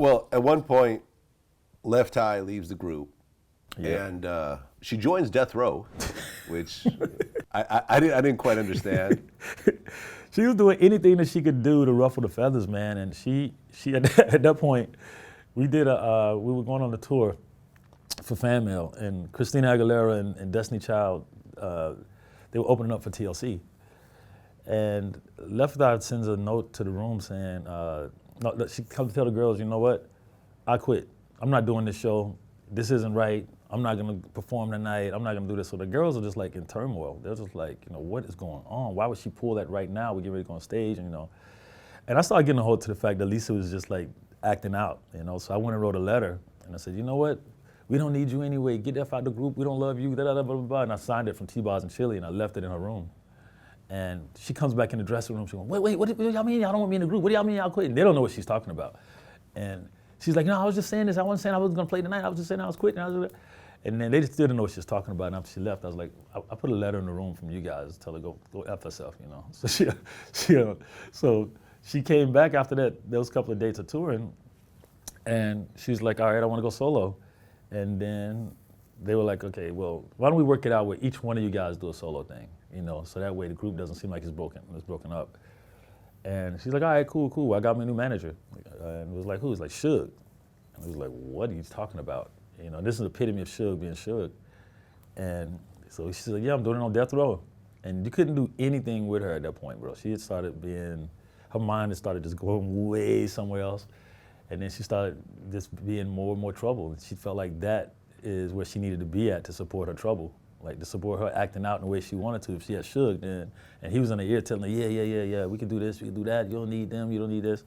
Well, at one point, Left Eye leaves the group, and she joins Death Row, which I didn't quite understand. She was doing anything that she could do to ruffle the feathers, man. And she at that point, we were going on the tour for Fan Mail, and Christina Aguilera and Destiny Child, they were opening up for TLC. And Left Eye sends a note to the room saying, no, she comes to tell the girls, you know what, I quit. I'm not doing this show. This isn't right. I'm not gonna perform tonight. I'm not gonna do this. So the girls are just like in turmoil. They're just like, what is going on? Why would she pull that right now? We get ready to go on stage, and I started getting a hold to the fact that Lisa was just like acting out, So I went and wrote a letter, and I said, you know what? We don't need you anyway. Get the F out the group. We don't love you. Blah, blah, blah, blah. And I signed it from T-Bars and Chili, and I left it in her room. And she comes back in the dressing room. She goes, wait, what do y'all mean y'all don't want me in the group? What do y'all mean y'all quitting? They don't know what she's talking about. And she's like, no, I was just saying this. I wasn't saying I wasn't gonna play tonight. I was just saying I was quitting. And then they just didn't know what she was talking about. And after she left, I was like, I put a letter in the room from you guys, tell her go F herself, So she came back after that. There was a couple of dates of touring, and she was like, all right, I want to go solo. And then they were like, okay, well, why don't we work it out where each one of you guys do a solo thing, so that way the group doesn't seem like it's broken up. And she's like, all right, cool. I got my new manager. And it was like, who? It was like Suge. And it was like, what are you talking about? This is the epitome of Suge being Suge. And so she said, yeah, I'm doing it on Death Row. And you couldn't do anything with her at that point, bro. She had started her mind had started just going way somewhere else. And then she started just being more and more trouble. And she felt like that is where she needed to be at to support her trouble, like to support her acting out in the way she wanted to. If she had Suge, then, and he was in her ear telling her, yeah, we can do this, we can do that, you don't need them, you don't need this.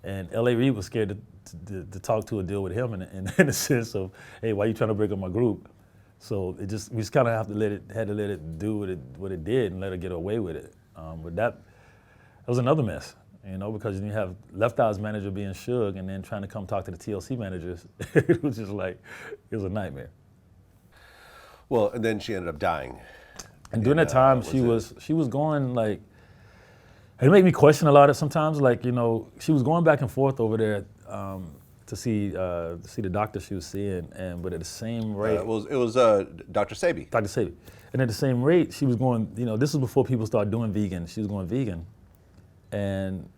And L.A. Reid was scared to talk to or deal with him in the sense of, hey, why are you trying to break up my group? So we just kind of had to let it do what it did and let her get away with it. But that was another mess, because you have Left Eye's manager being Suge and then trying to come talk to the TLC managers. It was just like, it was a nightmare. Well, and then she ended up dying. And during that time, she was going like, it made me question a lot of sometimes, like, she was going back and forth over there to see the doctor she was seeing, but at the same rate. It was Dr. Sebi. Dr. Sebi. And at the same rate, she was going, this was before people started doing vegan. She was going vegan. And,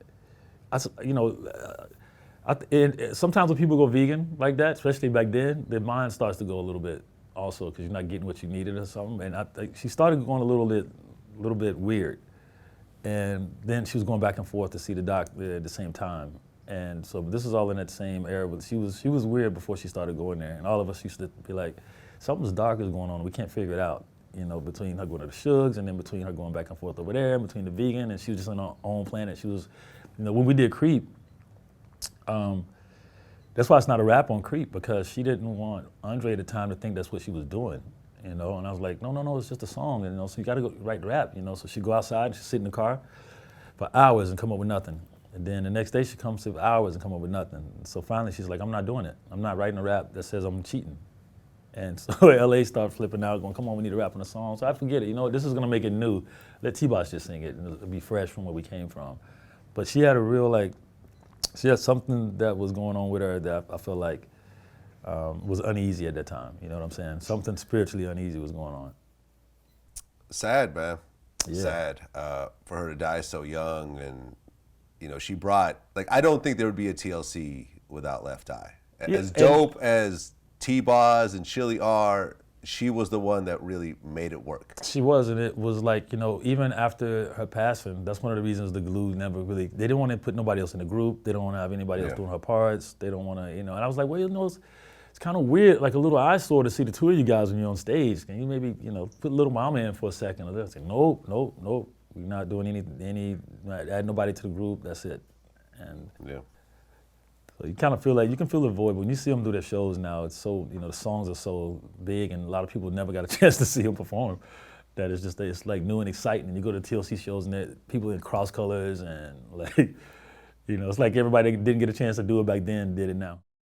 sometimes when people go vegan like that, especially back then, their mind starts to go a little bit also because you're not getting what you needed or something. And I think she started going a little bit weird. And then she was going back and forth to see the doctor at the same time. And so this is all in that same era, but she was weird before she started going there. And all of us used to be like, something's dark is going on, we can't figure it out. Between her going to the Sugs and then between her going back and forth over there, between the vegan, and she was just on her own planet. She was, when we did Creep, that's why it's not a rap on Creep, because she didn't want Andre at the time to think that's what she was doing. And I was like, no, it's just a song, and so you got to go write the rap, So she'd go outside and she'd sit in the car for hours and come up with nothing. And then the next day she comes for hours and come up with nothing. So finally she's like, I'm not doing it. I'm not writing a rap that says I'm cheating. And so LA started flipping out, going, come on, we need to rap on a song. So I forget it, this is gonna make it new. Let T-Boss just sing it, and it'll be fresh from where we came from. But she had a real, she had something that was going on with her that I felt like was uneasy at that time, you know what I'm saying? Something spiritually uneasy was going on. Sad, man. Yeah. Sad for her to die so young, and she brought, I don't think there would be a TLC without Left Eye. As dope as T-Boz and Chili are, she was the one that really made it work. She was, and it was like, even after her passing, that's one of the reasons the Glue never really, they didn't want to put nobody else in the group, they don't want to have anybody else doing her parts, they don't want to, and I was like, well, it's kind of weird, like a little eyesore to see the two of you guys when you're on stage. Can you maybe, put Little Mama in for a second? Or they'll say, nope, we're not doing any, add nobody to the group, that's it. And yeah. So you kind of feel like, you can feel the void. When you see them do their shows now, it's so, the songs are so big, and a lot of people never got a chance to see them perform, that it's like new and exciting. And you go to TLC shows and people in cross colors and it's like everybody that didn't get a chance to do it back then did it now.